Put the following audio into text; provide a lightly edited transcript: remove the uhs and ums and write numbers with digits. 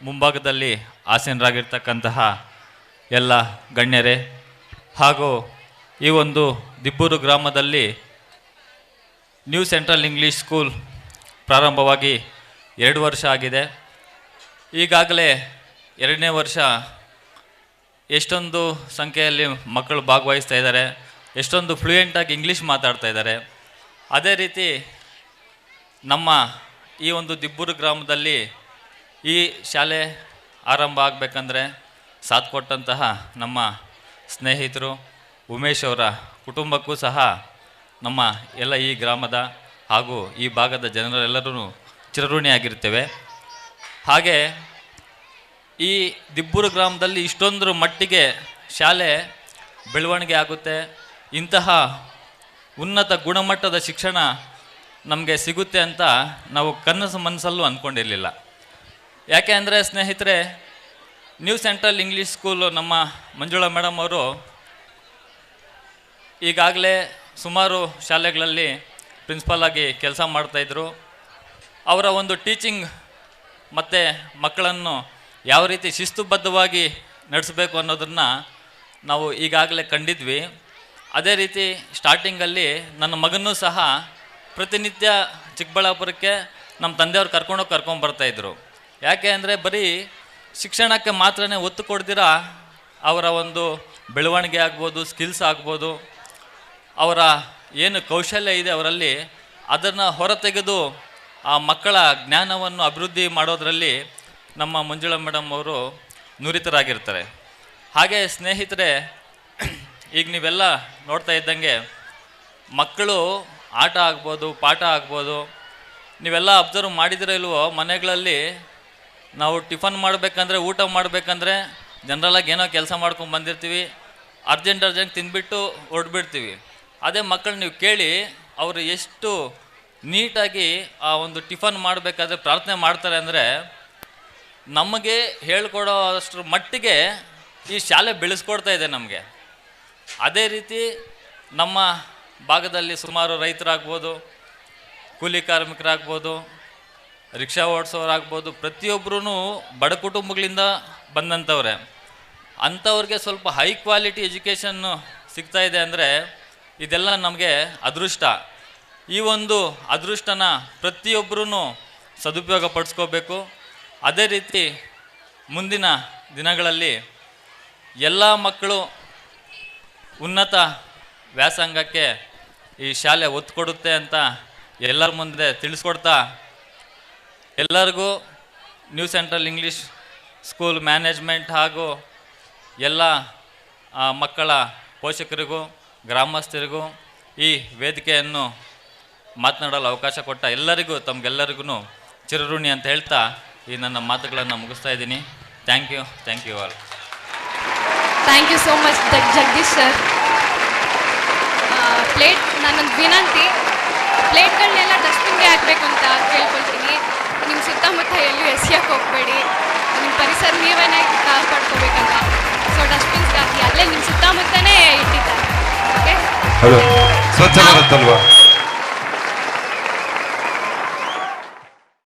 ಮುಂಭಾಗದಲ್ಲಿ ಆಸೀನರಾಗಿರ್ತಕ್ಕಂತಹ ಎಲ್ಲ ಗಣ್ಯರೇ ಹಾಗೂ ಈ ಒಂದು ದಿಬ್ಬೂರು ಗ್ರಾಮದಲ್ಲಿ ನ್ಯೂ ಸೆಂಟ್ರಲ್ ಇಂಗ್ಲೀಷ್ ಸ್ಕೂಲ್ ಪ್ರಾರಂಭವಾಗಿ 2 ವರ್ಷ ಆಗಿದೆ. ಈಗಾಗಲೇ 2ನೇ ವರ್ಷ ಎಷ್ಟೊಂದು ಸಂಖ್ಯೆಯಲ್ಲಿ ಮಕ್ಕಳು ಭಾಗವಹಿಸ್ತಾ ಇದ್ದಾರೆ, ಎಷ್ಟೊಂದು ಫ್ಲೂಯೆಂಟಾಗಿ ಇಂಗ್ಲೀಷ್ ಮಾತಾಡ್ತಾ ಇದ್ದಾರೆ. ಅದೇ ರೀತಿ ನಮ್ಮ ಈ ಒಂದು ದಿಬ್ಬೂರು ಗ್ರಾಮದಲ್ಲಿ ಈ ಶಾಲೆ ಆರಂಭ ಆಗಬೇಕಂದ್ರೆ ಸಾಥ್ ಕೊಟ್ಟಂತಹ ನಮ್ಮ ಸ್ನೇಹಿತರು ಉಮೇಶ್ ಅವರ ಕುಟುಂಬಕ್ಕೂ ಸಹ ನಮ್ಮ ಎಲ್ಲ ಈ ಗ್ರಾಮದ ಹಾಗೂ ಈ ಭಾಗದ ಜನರೆಲ್ಲರೂ ಚಿರಋಣಿಯಾಗಿರ್ತೇವೆ. ಹಾಗೆ ಈ ದಿಬ್ಬೂರು ಗ್ರಾಮದಲ್ಲಿ ಇಷ್ಟೊಂದು ಮಟ್ಟಿಗೆ ಶಾಲೆ ಬೆಳವಣಿಗೆ ಆಗುತ್ತೆ, ಇಂತಹ ಉನ್ನತ ಗುಣಮಟ್ಟದ ಶಿಕ್ಷಣ ನಮಗೆ ಸಿಗುತ್ತೆ ಅಂತ ನಾವು ಕನಸು ಮನಸ್ಸಲ್ಲೂ ಅಂದ್ಕೊಂಡಿರಲಿಲ್ಲ. ಯಾಕೆ ಅಂದರೆ ಸ್ನೇಹಿತರೆ, ನ್ಯೂ ಸೆಂಟ್ರಲ್ ಇಂಗ್ಲೀಷ್ ಸ್ಕೂಲು ನಮ್ಮ ಮಂಜುಳಾ ಮೇಡಮ್ ಅವರು ಈಗಾಗಲೇ ಸುಮಾರು ಶಾಲೆಗಳಲ್ಲಿ ಪ್ರಿನ್ಸಿಪಾಲ್ ಆಗಿ ಕೆಲಸ ಮಾಡ್ತಾಯಿದ್ರು. ಅವರ ಒಂದು ಟೀಚಿಂಗ್ ಮತ್ತು ಮಕ್ಕಳನ್ನು ಯಾವ ರೀತಿ ಶಿಸ್ತುಬದ್ಧವಾಗಿ ನಡೆಸಬೇಕು ಅನ್ನೋದನ್ನು ನಾವು ಈಗಾಗಲೇ ಕಂಡಿದ್ವಿ. ಅದೇ ರೀತಿ ಸ್ಟಾರ್ಟಿಂಗಲ್ಲಿ ನನ್ನ ಮಗನೂ ಸಹ ಪ್ರತಿನಿತ್ಯ ಚಿಕ್ಕಬಳ್ಳಾಪುರಕ್ಕೆ ನಮ್ಮ ತಂದೆಯವ್ರು ಕರ್ಕೊಂಬರ್ತಾಯಿದ್ರು. ಯಾಕೆ ಅಂದರೆ ಬರೀ ಶಿಕ್ಷಣಕ್ಕೆ ಮಾತ್ರನೇ ಒತ್ತು ಕೊಡ್ದಿರ ಅವರ ಒಂದು ಬೆಳವಣಿಗೆ ಆಗ್ಬೋದು, ಸ್ಕಿಲ್ಸ್ ಆಗ್ಬೋದು, ಅವರ ಏನು ಕೌಶಲ್ಯ ಇದೆ ಅವರಲ್ಲಿ ಅದನ್ನು ಹೊರತೆಗೆದು ಆ ಮಕ್ಕಳ ಜ್ಞಾನವನ್ನು ಅಭಿವೃದ್ಧಿ ಮಾಡೋದರಲ್ಲಿ ನಮ್ಮ ಮಂಜುಳಾ ಮೇಡಮ್ ಅವರು ನುರಿತರಾಗಿರ್ತಾರೆ. ಹಾಗೆ ಸ್ನೇಹಿತರೆ, ಈಗ ನೀವೆಲ್ಲ ನೋಡ್ತಾ ಇದ್ದಂಗೆ ಮಕ್ಕಳು ಆಟ ಆಗ್ಬೋದು, ಪಾಠ ಆಗ್ಬೋದು, ನೀವೆಲ್ಲ ಅಬ್ಸರ್ವ್ ಮಾಡಿದಿರೋ ಇಲ್ವೋ, ಮನೆಗಳಲ್ಲಿ ನಾವು ಟಿಫನ್ ಮಾಡಬೇಕಂದ್ರೆ, ಊಟ ಮಾಡಬೇಕಂದ್ರೆ ಜನರಲಾಗಿ ಏನೋ ಕೆಲಸ ಮಾಡ್ಕೊಂಡು ಬಂದಿರ್ತೀವಿ, ಅರ್ಜೆಂಟ್ ತಿಂದುಬಿಟ್ಟು ಹೊರಡ್ಬಿಡ್ತೀವಿ. ಅದೇ ಮಕ್ಕಳು ನೀವು ಕೇಳಿ, ಅವರು ಎಷ್ಟು ನೀಟಾಗಿ ಆ ಒಂದು ಟಿಫನ್ ಮಾಡಬೇಕಾದ್ರೆ ಪ್ರಾರ್ಥನೆ ಮಾಡ್ತಾರೆ ಅಂದರೆ ನಮಗೆ ಹೇಳ್ಕೊಡೋ ಅಷ್ಟರ ಮಟ್ಟಿಗೆ ಈ ಶಾಲೆ ಬೆಳೆಸ್ಕೊಡ್ತಾ ಇದೆ ನಮಗೆ. ಅದೇ ರೀತಿ ನಮ್ಮ ಭಾಗದಲ್ಲಿ ಸುಮಾರು ರೈತರಾಗ್ಬೋದು, ಕೂಲಿ ಕಾರ್ಮಿಕರಾಗ್ಬೋದು, ರಿಕ್ಷಾ ಓಡಿಸೋರಾಗ್ಬೋದು, ಪ್ರತಿಯೊಬ್ಬರೂ ಬಡ ಕುಟುಂಬಗಳಿಂದ ಬಂದಂಥವ್ರೆ. ಅಂಥವ್ರಿಗೆ ಸ್ವಲ್ಪ ಹೈ ಕ್ವಾಲಿಟಿ ಎಜುಕೇಷನ್ನು ಸಿಗ್ತಾಯಿದೆ ಅಂದರೆ ಇದೆಲ್ಲ ನಮಗೆ ಅದೃಷ್ಟ. ಈ ಒಂದು ಅದೃಷ್ಟನ ಪ್ರತಿಯೊಬ್ಬರೂ ಸದುಪಯೋಗ ಪಡಿಸ್ಕೋಬೇಕು. ಅದೇ ರೀತಿ ಮುಂದಿನ ದಿನಗಳಲ್ಲಿ ಎಲ್ಲ ಮಕ್ಕಳು ಉನ್ನತ ವ್ಯಾಸಂಗಕ್ಕೆ ಈ ಶಾಲೆ ಒತ್ತು ಕೊಡುತ್ತೆ ಅಂತ ಎಲ್ಲರ ಮುಂದೆ ತಿಳಿಸ್ಕೊಡ್ತಾ, ಎಲ್ಲರಿಗೂ new central English school management ಹಾಗೂ ಎಲ್ಲ ಮಕ್ಕಳ ಪೋಷಕರಿಗೂ ಗ್ರಾಮಸ್ಥರಿಗೂ ಈ ವೇದಿಕೆಯನ್ನು ಮಾತನಾಡಲು ಅವಕಾಶ ಕೊಟ್ಟ ಎಲ್ಲರಿಗೂ ತಮಗೆಲ್ಲರಿಗೂ ಚಿರಋಣಿ ಅಂತ ಹೇಳ್ತಾ ಈ ನನ್ನ ಮಾತುಗಳನ್ನು ಮುಗಿಸ್ತಾ ಇದ್ದೀನಿ. Thank you all. Thank you so much Jagadish sir. ನನ್ನೊಂದು ವಿನಂತಿ, ಪ್ಲೇಟ್ಗಳನ್ನೆಲ್ಲ ಡಸ್ಟ್ಬಿನ್ಗೆ ಹಾಕಬೇಕು ಅಂತ ಕೇಳ್ಕೊಳ್ತೀನಿ. ನಿಮ್ಮ ಸುತ್ತಮುತ್ತ ಎಲ್ಲೂ ಎಸೆಯೋಕ್ಕೆ ಹೋಗಬೇಡಿ, ನಿಮ್ಮ ಪರಿಸರ ನೀವೇ ಕಾಪಾಡ್ಕೋಬೇಕಂತ. ಸೊ ಡಸ್ಟ್ಬಿನ್ಸ್ಗೆ ಹಾಕಿ, ಅಲ್ಲೇ ನಿಮ್ಮ ಸುತ್ತಮುತ್ತನೇ ಇಟ್ಟಿದ್ದಾರೆ. ಓಕೆ, ಸ್ವಚ್ಛ